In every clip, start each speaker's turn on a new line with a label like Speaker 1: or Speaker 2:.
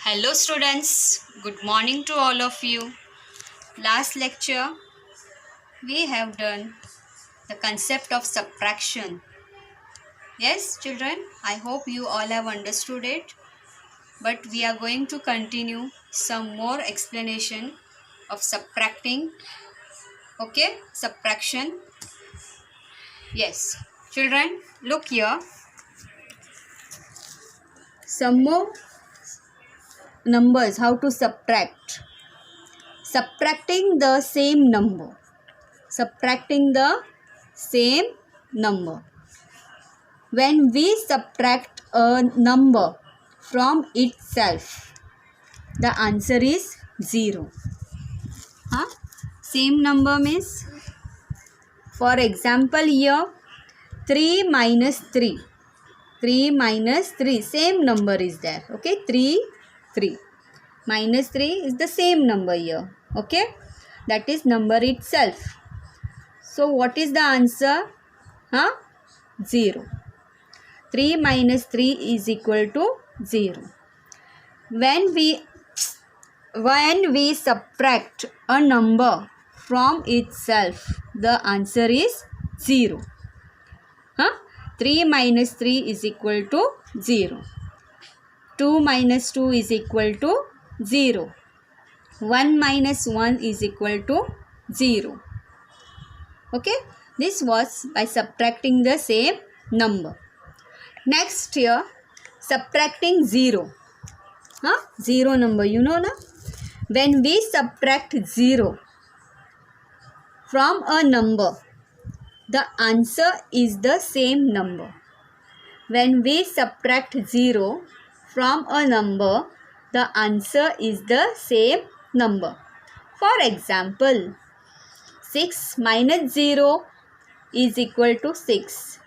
Speaker 1: Hello students, good morning to all of you. Last lecture we have done the concept of subtraction. Yes children, I hope you all have understood it. But we are going to continue some more explanation of subtracting. Okay, subtraction. Yes, children, look here. Some more numbers, how to subtract. Subtracting the same number. Subtracting the same number. When we subtract a number from itself, the answer is 0. Same number means, for example here, 3 minus 3. 3 minus 3, same number is there. Okay, 3, 3. Minus 3 is the same number here. Okay, that is number itself. So what is the answer? 0. 3 minus 3 is equal to 0. When we subtract a number from itself, the answer is 0. 3 minus 3 is equal to 0. 2 minus 2 is equal to 0. 1 minus 1 is equal to 0. Okay, this was by subtracting the same number. Next here, subtracting 0. 0 number, you know na? When we subtract 0 from a number, the answer is the same number. When we subtract 0 from a number, the answer is the same number. For example, 6 minus 0 is equal to 6.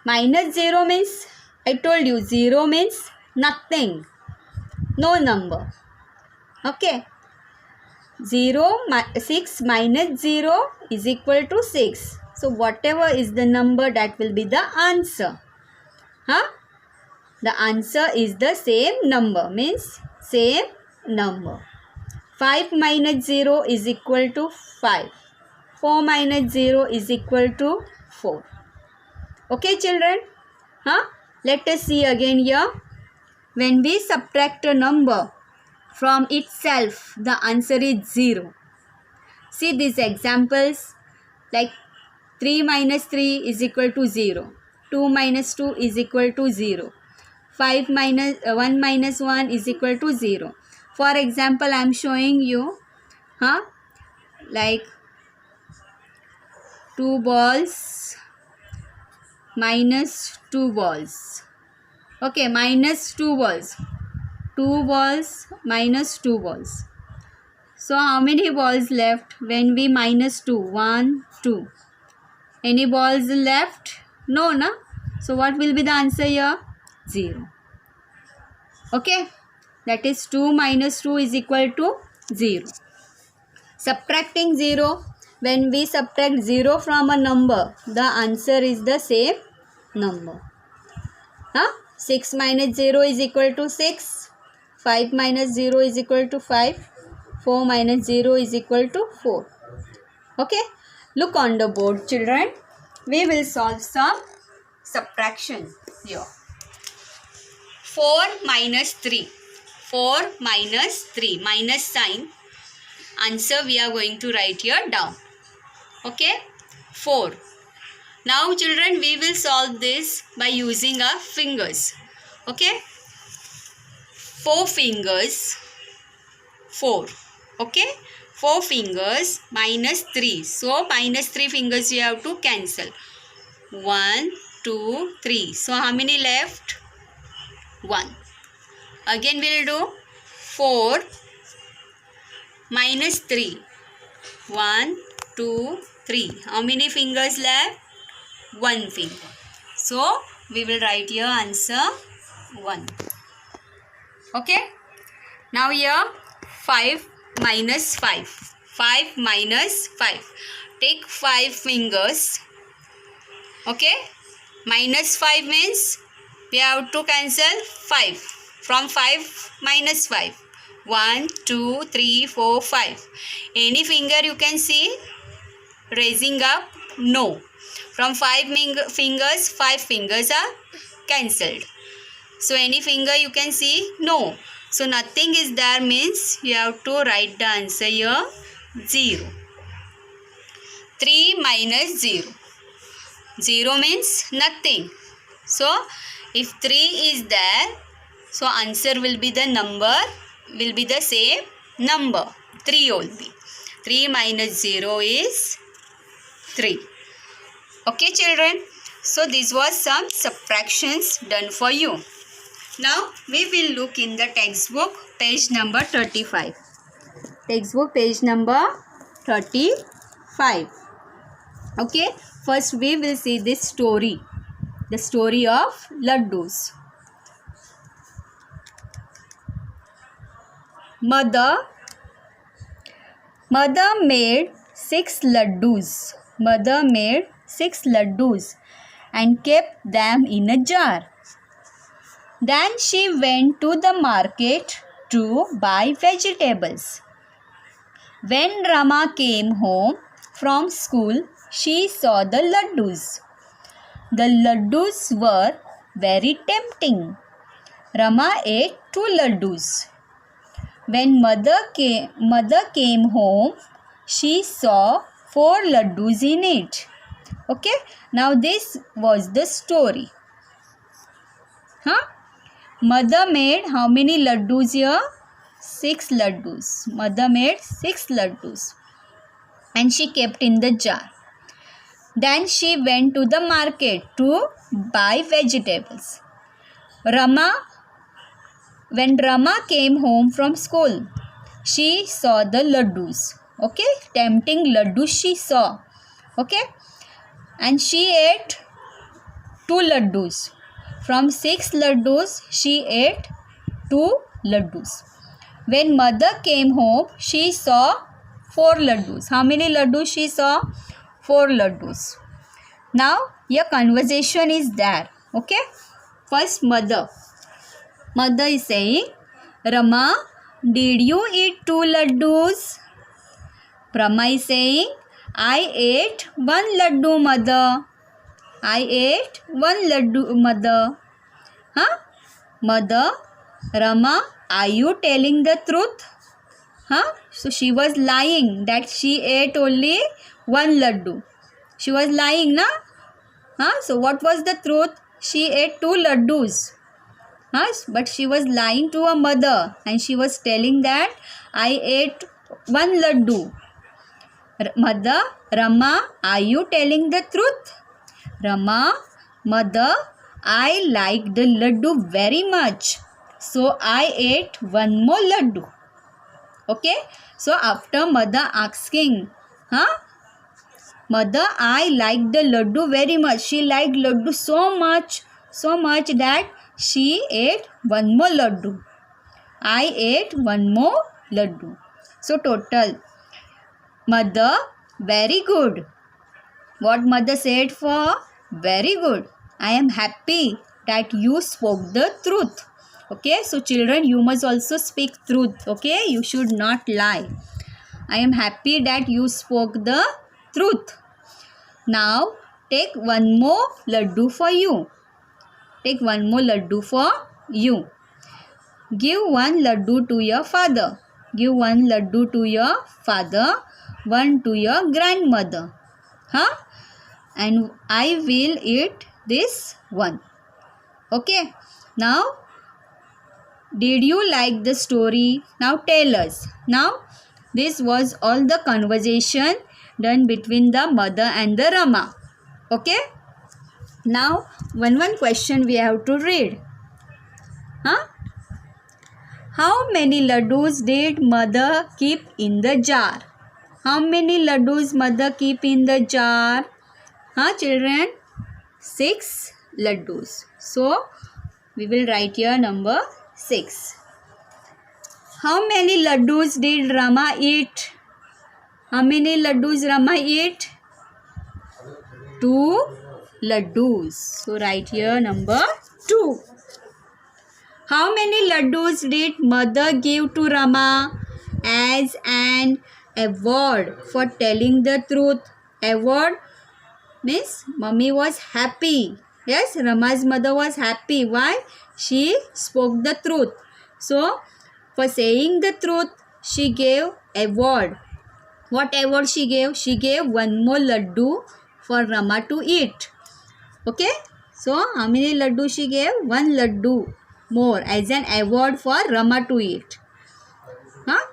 Speaker 1: Minus 0 means, I told you, 0 means nothing, no number. Okay. 6 minus 0 is equal to 6. So whatever is the number, that will be the answer. The answer is the same number, means same number. 5 minus 0 is equal to 5. 4 minus 0 is equal to 4. Okay children? Let us see again here. When we subtract a number from itself, the answer is 0. See these examples, like 3 minus 3 is equal to 0. 2 minus 2 is equal to 0. 1 minus 1 is equal to 0. For example, I am showing you like 2 balls minus 2 balls. Okay, minus 2 balls. 2 balls minus 2 balls. So how many balls left when we minus 2? 1, 2. Any balls left? No, na? So what will be the answer here? 0. Okay, that is 2 minus 2 is equal to 0. Subtracting 0. When we subtract 0 from a number, the answer is the same number. 6 minus 0 is equal to 6. 5 minus 0 is equal to 5. 4 minus 0 is equal to 4. Okay, look on the board children. We will solve some subtraction here. 4 minus 3. 4 minus 3. Minus sign. Answer we are going to write here down. Okay, 4. Now children, we will solve this by using our fingers. Okay, 4 fingers, 4. Okay, 4 fingers minus 3. So minus 3 fingers you have to cancel. 1, 2, 3. So how many left? 1. Again we will do 4 minus 3. 1, 2, 3. How many fingers left? 1 finger. So we will write here answer 1. Okay. Now here 5 minus 5. 5 minus 5. Take 5 fingers. Okay. Minus 5 means we have to cancel 5. From 5 minus 5. 1, 2, 3, 4, 5. Any finger you can see raising up? No. From 5 fingers, 5 fingers are cancelled. So any finger you can see? No. So nothing is there means you have to write the answer here 0. 3 minus 0. 0 means nothing. So if 3 is there, so answer will be the same number. 3 only. 3 minus 0 is 3. Okay children. So this was some subtractions done for you. Now we will look in the textbook page number 35. Textbook page number 35. Okay. First we will see this story. The story of laddus. Mother made 6 laddus. Mother made 6 laddus and kept them in a jar. Then she went to the market to buy vegetables. When Rama came home from school, she saw the laddus. The laddus were very tempting. Rama ate 2 laddus. When mother came home, she saw 4 laddus in it. Okay, now this was the story. Mother made how many laddus here? 6 laddus. Mother made 6 laddus and she kept in the jar. Then she went to the market to buy vegetables. When Rama came home from school, she saw the laddus. Okay, tempting laddus she saw. Okay, and she ate 2 laddus. From 6 laddus, she ate 2 laddus. When mother came home, she saw 4 laddus. How many laddus she saw? 4 laddus. Now, your conversation is there. Okay. First, mother. Mother is saying, Rama, did you eat 2 laddus? Rama is saying, I ate 1 laddu, mother. I ate 1 laddu, mother. Mother, Rama, are you telling the truth? So she was lying that she ate only 1 laddu. She was lying, na? So what was the truth? She ate 2 laddus. But she was lying to her mother and she was telling that I ate 1 laddu. Mother, Rama, are you telling the truth? Rama, mother, I like the laddu very much. So I ate 1 more laddu. Okay. So after mother asking, mother, I like the laddu very much. She liked laddu so much that she ate 1 more laddu. I ate 1 more laddu. So total. Mother, very good. What mother said for? Very good. I am happy that you spoke the truth. Okay, so children, you must also speak truth. Okay, you should not lie. I am happy that you spoke the truth. Now, take 1 more laddu for you. Take 1 more laddu for you. Give 1 laddu to your father. Give 1 laddu to your father. 1 to your grandmother. And I will eat this one. Okay. Now, did you like the story? Now tell us. Now, this was all the conversation done between the mother and the Rama. Okay. Now, one question we have to read. How many laddus did mother keep in the jar? How many laddus mother keep in the jar? Children? 6 laddus. So, we will write here number 6. How many laddus did Rama eat? How many laddus Rama eat? 2 laddus. So, write here number 2. How many laddus did mother give to Rama as an award for telling the truth? Award means mummy was happy. Yes, Rama's mother was happy. Why? She spoke the truth. So, for saying the truth, she gave award. What award she gave? She gave one more laddu for Rama to eat. Okay. So, how many laddu she gave? One laddu more as an award for Rama to eat. Huh?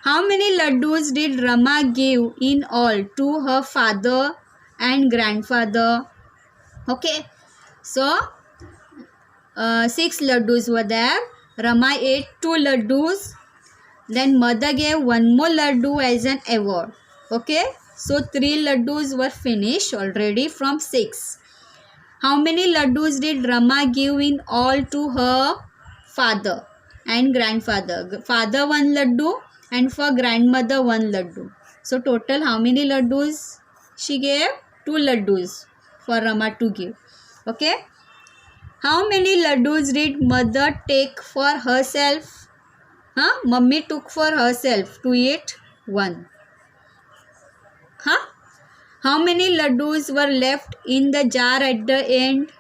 Speaker 1: How many laddus did Rama give in all to her father and grandfather? Okay. So, 6 laddus were there. Rama ate 2 laddus. Then mother gave one more laddu as an award. Okay. So, 3 laddus were finished already from 6. How many laddus did Rama give in all to her father and grandfather? Father 1 laddu and for grandmother 1 laddu. So total how many laddus she gave? 2 laddus for Rama to give. Okay. How many laddus did mother take for herself? Mummy took for herself to eat 1. How many laddus were left in the jar at the end?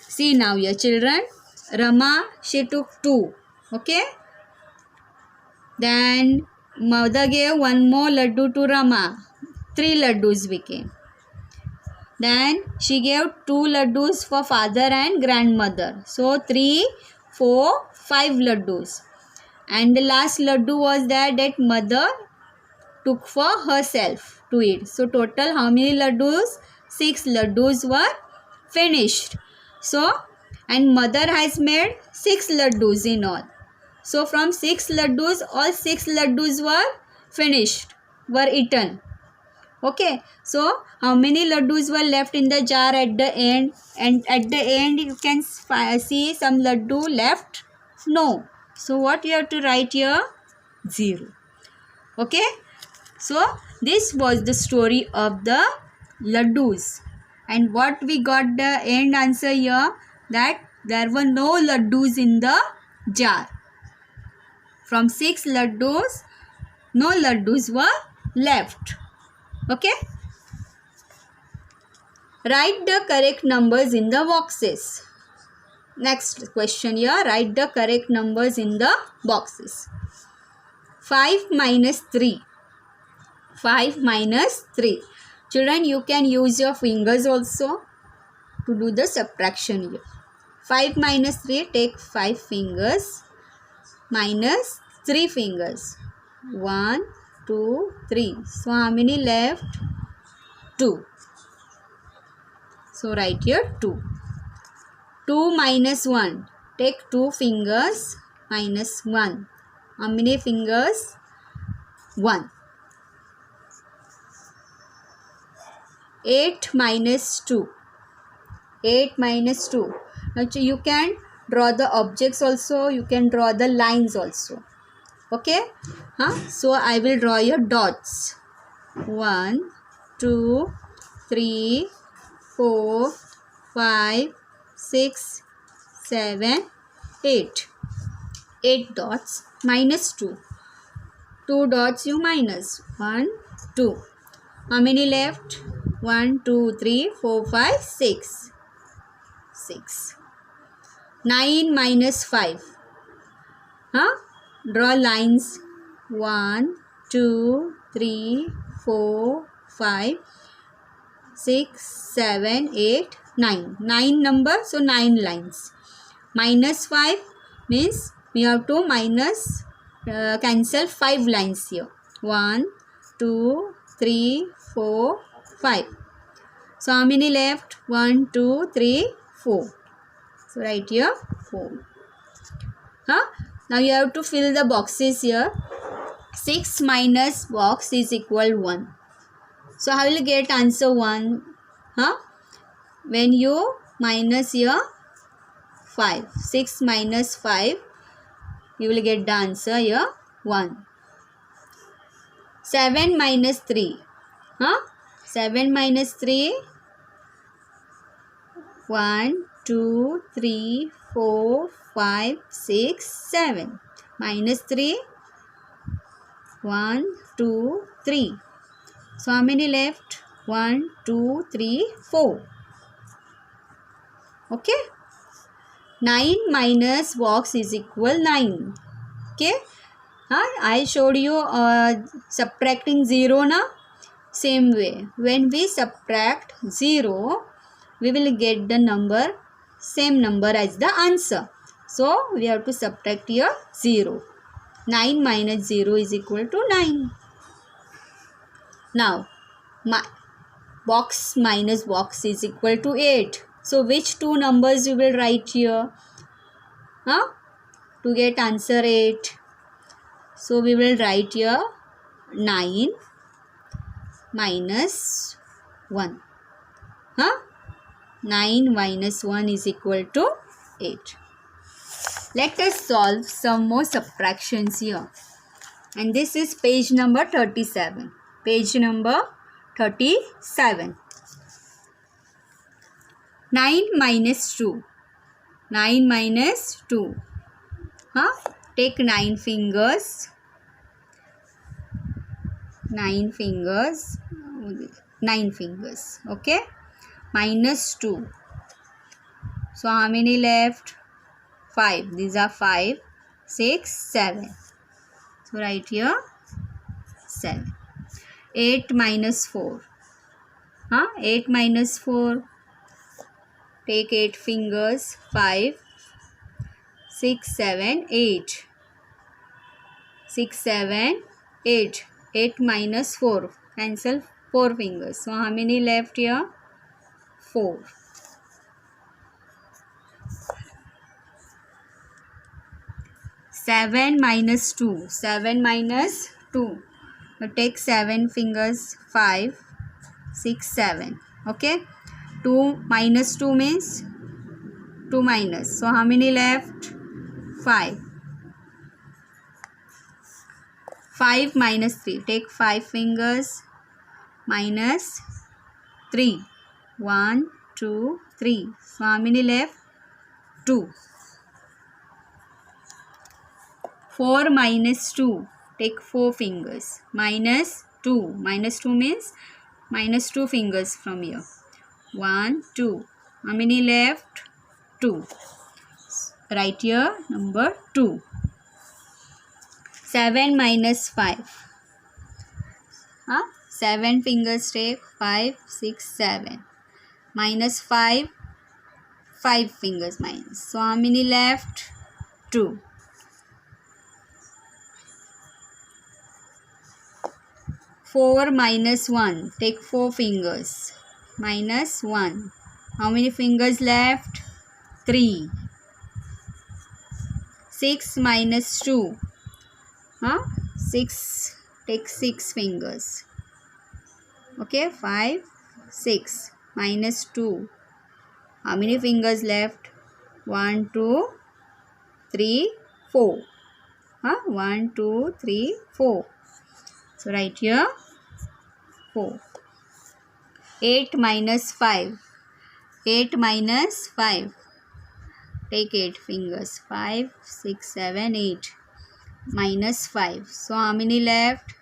Speaker 1: See now your children. Rama, she took 2. Okay. Then mother gave 1 more laddu to Rama. 3 laddus became. Then she gave 2 laddus for father and grandmother. So 3, 4, 5 laddus. And the last laddu was that mother took for herself to eat. So total how many laddus? 6 laddus were finished. So, and mother has made 6 laddus in all. So from 6 laddus, all 6 laddus were finished, were eaten. Okay. So how many laddus were left in the jar at the end? And at the end you can see some laddu left? No. So what you have to write here? 0. Okay. So this was the story of the laddus. And what we got the end answer here? That there were no laddus in the jar. From 6 laddus, no laddus were left. Okay. Write the correct numbers in the boxes. Next question here. Write the correct numbers in the boxes. 5 minus 3. 5 minus 3. Children, you can use your fingers also to do the subtraction here. 5 minus 3, take 5 fingers minus 3 fingers. 1, 2, 3. So, how many left? 2. So, write here 2. 2 minus 1. Take 2 fingers minus 1. How many fingers? 1. 8 minus 2. 8 minus 2. Now, you can draw the objects also. You can draw the lines also. Okay. So, I will draw your dots. 1, 2, 3, 4, 5, 6, 7, 8. 8 dots minus 2. 2 dots you minus. 1, 2. How many left? 1, 2, 3, 4, 5, 6. 6. 9 minus 5. Draw lines. 1, 2, 3, 4, 5, 6, 7, 8, 9. 9 number, so 9 lines. Minus 5 means we have to minus, cancel 5 lines here. 1, 2, 3, 4, 5. So how many left? 1, 2, 3, 4. So write here 4. Now you have to fill the boxes here. 6 minus box is equal 1. So how will you get answer 1? When you minus here 5. 6 minus 5, you will get the answer here 1. 7 minus 3. 7 minus 3. 1, 2, 3, 4, 5, 6, 7. Minus 3. 1, 2, 3. So how many left? 1, 2, 3, 4. Okay. 9 minus box is equal 9. Okay. I showed you subtracting 0 now. Same way. When we subtract 0, we will get the number, same number as the answer. So we have to subtract here 0. 9 minus 0 is equal to 9. Now, box minus box is equal to 8. So, which two numbers you will write here? To get answer 8. So, we will write here 9 minus 1. 9 minus 1 is equal to 8. Let us solve some more subtractions here. And this is page number 37. Page number 37. 9 minus 2. 9 minus 2. Take 9 fingers. 9 fingers. 9 fingers. Okay. Minus 2. So how many left? 5. These are 5, 6, 7. So write here 7. 8 minus 4. 8 minus 4. Take 8 fingers. 5, 6, 7, 8. 6, 7, 8. 8 minus 4. Cancel 4 fingers. So how many left here? 4. 7 minus 2. 7 minus 2. So take 7 fingers. 5, 6, 7. Okay. 2 minus 2 means 2 minus. So how many left? 5. 5 minus 3. Take 5 fingers. Minus 3. 1, 2, 3. So how many left? 2. 4 minus 2. Take 4 fingers. Minus 2. Minus 2 means minus 2 fingers from here. 1, 2. How many left? 2. Write here number 2. 7 minus 5. 7 fingers take. 5, 6, 7. Minus 5. 5 fingers minus. So how many left? 2. 4 minus 1. Take 4 fingers. Minus 1. How many fingers left? 3. 6 minus 2. 6. Take 6 fingers. Okay, 5, 6. Minus 2. How many fingers left? 1, 2, 3, 4. 1, 2, 3, 4. So write here 4. 8 minus 5. 8 minus 5. Take 8 fingers. 5, 6, 7, 8. Minus 5. So how many left?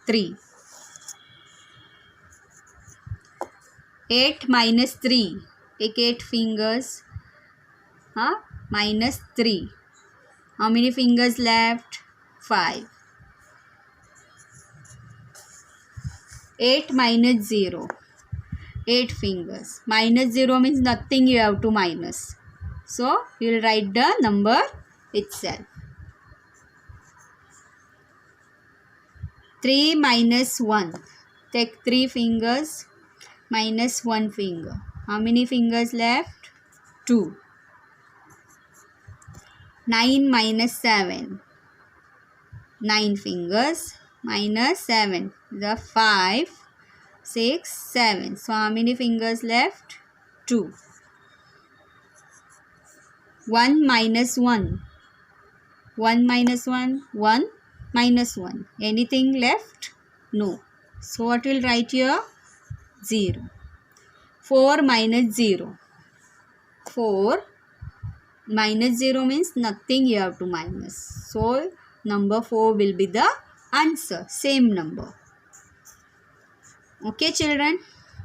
Speaker 1: 3. 8 minus 3. Take 8 fingers. Minus 3. How many fingers left? 5. 8 minus 0. 8 fingers. Minus 0 means nothing you have to minus. So, you will write the number itself. 3 minus 1. Take 3 fingers. Minus 1 finger. How many fingers left? 2. 9 minus 7. 9 fingers. Minus 7. The 5, 6, 7. So how many fingers left? 2. 1 minus 1. 1 minus 1. 1 minus 1. Anything left? No. So what will write here? 0. 4 minus 0. 4 minus 0 means nothing you have to minus. So number 4 will be the answer, same number. Okay children,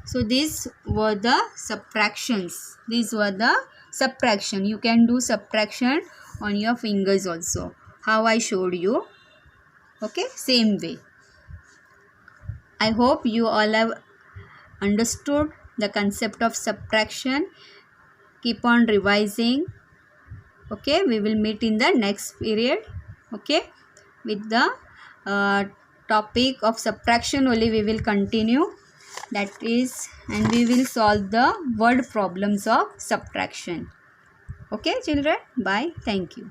Speaker 1: so these were the subtractions. These were the subtraction. You can do subtraction on your fingers also, how I showed you. Okay, same way. I hope you all have understood the concept of subtraction. Keep on revising. Okay, we will meet in the next period. Okay, with the topic of subtraction only we will continue. That is, and we will solve the word problems of subtraction. Okay children, bye, thank you.